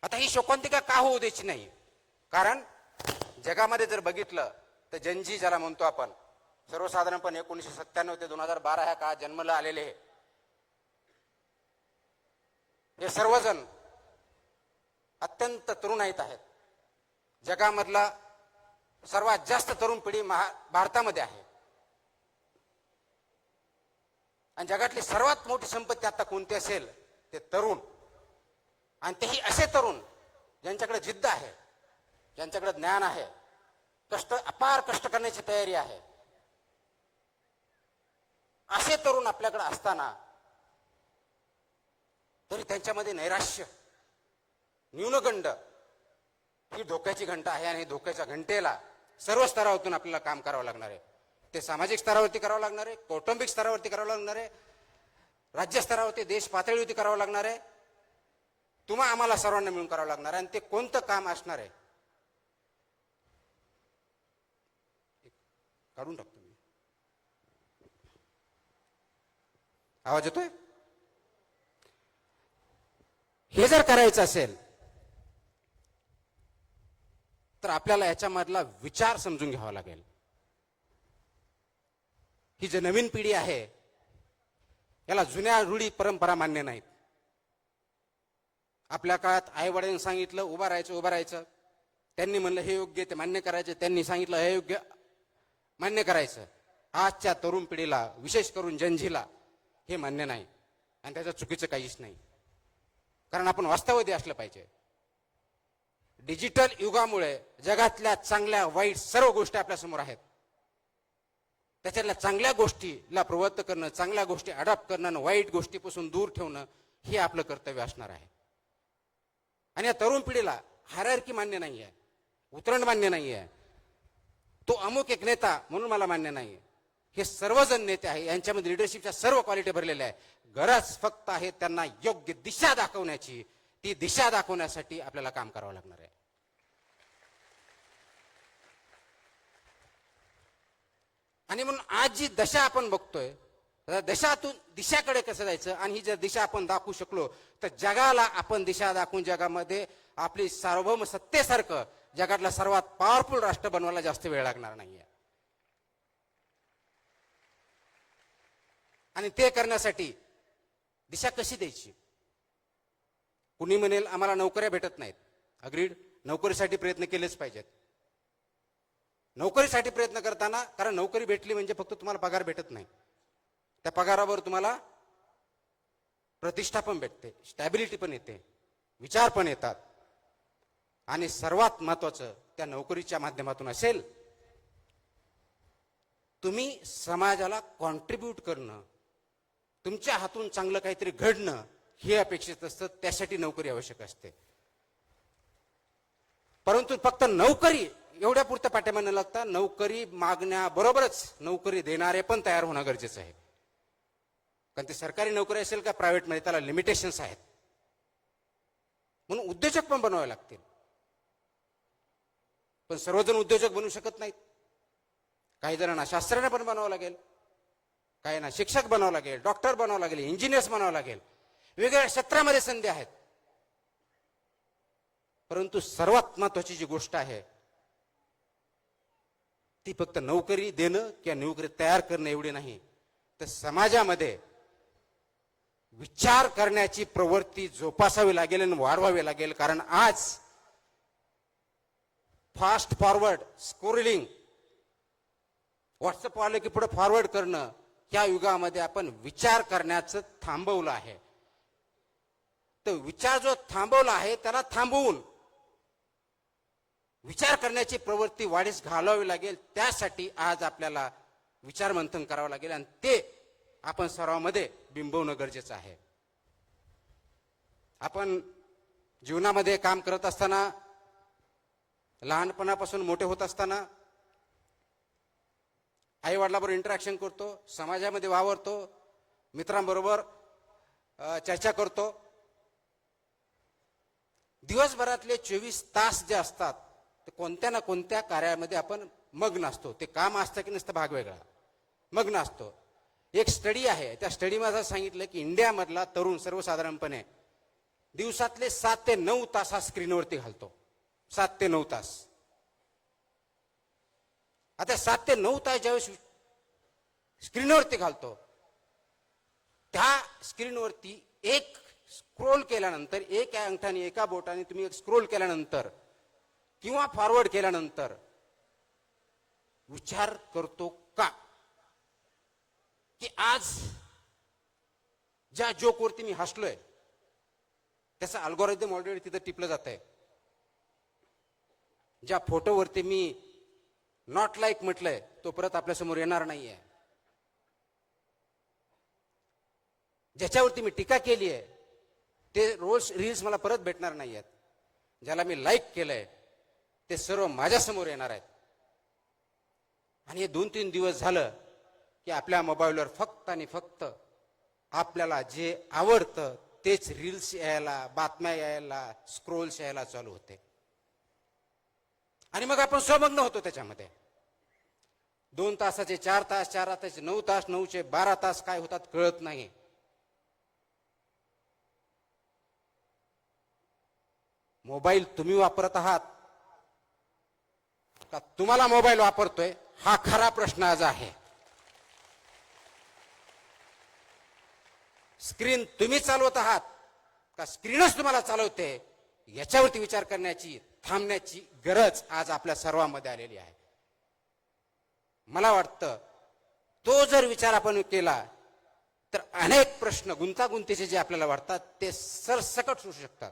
आता ही शोकांतिका का होऊ द्यायची नाही? कारण जगामध्ये जर बघितलं तर जनजी ज्याला म्हणतो आपण, सर्वसाधारणपणे 1997 ते 2012 ह्या काळात जन्माला आलेले हे सर्वजण अत्यंत तरुण आहेत. जगामधला सर्वात जास्त तरुण पिढी भारतामध्ये आहे. आणि जगातली सर्वात मोठी संपत्ती आता कोणती असेल ते तरुण. आणि तेही असे तरुण ज्यांच्याकडे जिद्द आहे, ज्यांच्याकडे ज्ञान आहे, अपार कष्ट करण्याची तयारी आहे. असे तरुण आपल्याकडे असताना तरी त्यांच्यामध्ये नैराश्य, न्यूनगंड ही धोक्याची घंटा आहे. आणि धोक्याच्या घंटेला सर्व स्तरावरून आपल्याला काम करावं लागणार आहे. ते सामाजिक स्तरावरती करावं लागणार आहे, कौटुंबिक स्तरावरती करावं लागणार आहे, राज्य स्तरावरती, देश पातळीवरती करावं लागणार आहे. तुम्हा आम्हाला सर्वांना मिळून करावं लागणार आहे. आणि ते कोणतं काम असणार आहे? काढून टाकतो मी. आवाज येतोय? हे जर करायचं असेल तर आपल्याला याच्यामधला विचार समजून घ्यावा लागेल. ही जी नवीन पिढी आहे याला जुन्या रूढी परंपरा मान्य नाहीत. आपल्या काळात आई वडिलांनी सांगितलं उभं राहायचं, त्यांनी म्हणलं हे योग्य, ते मान्य करायचं, त्यांनी सांगितलं हे योग्य, मान्य करायचं. आजच्या तरुण पिढीला, विशेष करून जनजीला हे मान्य नाही. आणि त्याचं चुकीचं काहीच नाही. कारण आपण वास्तववादी असलं पाहिजे. डिजिटल युगामुळे जगातल्या चांगल्या वाईट सर्व गोष्टी आपल्या समोर आहेत. त्याच्यातल्या चांगल्या गोष्टीला प्रवृत्त करणं, चांगल्या गोष्टी अडॉप्ट करणं आणि वाईट गोष्टीपासून दूर ठेवणं हे आपलं कर्तव्य असणार आहे. आणि या तरुण पिढीला हायरार्की मान्य नाही आहे, उतरण मान्य नाही आहे, तो अमुक एक नेता म्हणून मला मान्य नाही. हे सर्वजण नेते आहे, यांच्यामध्ये लिडरशिपच्या सर्व क्वालिटी भरलेल्या आहे. गरज फक्त आहे त्यांना योग्य दिशा दाखवण्याची. ती दिशा दाखवण्यासाठी आपल्याला काम करावं लागणार आहे. आणि म्हणून आज जी दशा आपण बघतोय, दशातून दिशाकडे कसं जायचं, आणि ही जर दिशा आपण दाखवू शकलो तर जगाला आपण दिशा दाखवून जगामध्ये आपली सार्वभौम सत्तेसारखं जगातला सर्वात पॉवरफुल राष्ट्र बनवायला जास्त वेळ लागणार नाहीये. आणि ते करण्यासाठी दिशा कशी द्यायची? कुणी म्हणेल आम्हाला नोकऱ्या भेटत नाहीत. अग्रीड, नोकरीसाठी प्रयत्न केलेच पाहिजेत. नोकरीसाठी प्रयत्न करताना, कारण नोकरी भेटली म्हणजे फक्त तुम्हाला पगार भेटत नाही, त्या पगारावर तुम्हाला प्रतिष्ठा पण भेटते, स्टॅबिलिटी पण येते, विचार पण येतात. आणि सर्वात महत्वाचं त्या नोकरीच्या माध्यमातून असेल तुम्ही समाजाला कॉन्ट्रीब्यूट करणं, तुमच्या हातून चांगलं काहीतरी घडणं हे अपेक्षित असतं. त्यासाठी नोकरी आवश्यक असते. परंतु फक्त नोकरी एवढ्या पुरतं पाठिंबा न लागता नोकरी मागण्याबरोबरच नोकरी देणारे पण तयार होणं गरजेचं आहे. कारण ते सरकारी नोकरी असेल का प्रायव्हेटमध्ये, त्याला लिमिटेशन्स आहेत. म्हणून उद्योजक पण बनवावे लागतील. पण सर्वजण उद्योजक बनू शकत नाहीत. काही जणांना शास्त्रज्ञ पण बनावं लागेल, काहींना शिक्षक बनावं लागेल, डॉक्टर बनावं लागेल, इंजिनियर्स बनावं लागेल. वेगवेगळ्या क्षेत्रामध्ये संधी आहेत. परंतु सर्वात महत्वाची जी गोष्ट आहे ती फक्त नोकरी देणं किंवा नोकरी तयार करणं एवढी नाही, तर समाजामध्ये विचार करण्याची प्रवृत्ती जोपासावी लागेल आणि वाढवावी लागेल. कारण आज फास्ट फॉरवर्ड स्क्रोलिंग, व्हॉट्सअप आलं की पुढे फॉरवर्ड करणं, या युगामध्ये आपण विचार करण्याचं थांबवलं आहे. तर विचार जो थांबवला आहे त्याला थांबवून विचार करण्याची प्रवृत्ती वाढीस घालावी लागेल. त्यासाठी आज आपल्याला विचार मंथन करावं लागेल आणि ते आपण सर्वांमध्ये बिंबवणं गरजेचं आहे. आपण जीवनामध्ये काम करत असताना, लहानपणापासून मोठे होत असताना आई वडिलांबरोबर इंटरॅक्शन करतो, समाजामध्ये वावरतो, मित्रांबरोबर चर्चा करतो. दिवसभरातले 24 तास जे असतात ते कोणत्या ना कोणत्या कार्यामध्ये आपण मग्न असतो. ते काम असतं की नसतं भाग वेगळा, मग्न असतो. एक स्टडी आहे, त्या स्टडीमध्ये सांगितलं की इंडियामधला तरुण सर्वसाधारणपणे दिवसातले 7 ते 9 तास हा स्क्रीनवरती घालतो. 7 ते 9 तास. आता 7 ते 9 तास ज्यावेळेस स्क्रीनवरती घालतो, त्या स्क्रीनवरती एक स्क्रोल केल्यानंतर, एक अंगठाने एका बोटाने तुम्ही एक स्क्रोल केल्यानंतर किंवा फॉरवर्ड केल्यानंतर विचार करतो का की आज ज्या जोकवरती मी हसलोय त्याचा अल्गोरिदम ऑलरेडी तिथं टिपलं जात आहे. ज्या फोटोवरती मी नॉट लाईक म्हटलंय तो परत आपल्यासमोर येणार नाहीये. ज्याच्यावरती मी टीका केली आहे ते रोज रील्स मला परत भेटणार नाहीयेत. ज्याला मी लाईक केलंय ते सर्व माझ्यासमोर येणार आहेत. आणि हे 2-3 दिवस झालं की आपल्या मोबाईलवर फक्त आणि फक्त आपल्याला जे आवडतं तेच रील्स यायला, बातम्या यायला, स्क्रोल्स यायला चालू होते. आणि मग आपण स्वमग्न होतो त्याच्यामध्ये. 2 तासाचे 4 तास, 4 तासाचे 9 तास, 9चे 12 तास काय होतात कळत नाही. मोबाईल तुम्ही वापरत आहात का तुम्हाला मोबाईल वापरतोय, हा खरा प्रश्न आज आहे. स्क्रीन तुम्ही चालवत आहात का स्क्रीनच तुम्हाला चालवते, याच्यावरती विचार करण्याची, थांबण्याची गरज आज आपल्या सर्वांमध्ये आलेली आहे. मला वाटतं तो जर विचार आपण केला तर अनेक प्रश्न गुंतागुंतीचे जे आपल्याला वाटतात ते सरसकट सुटू शकतात.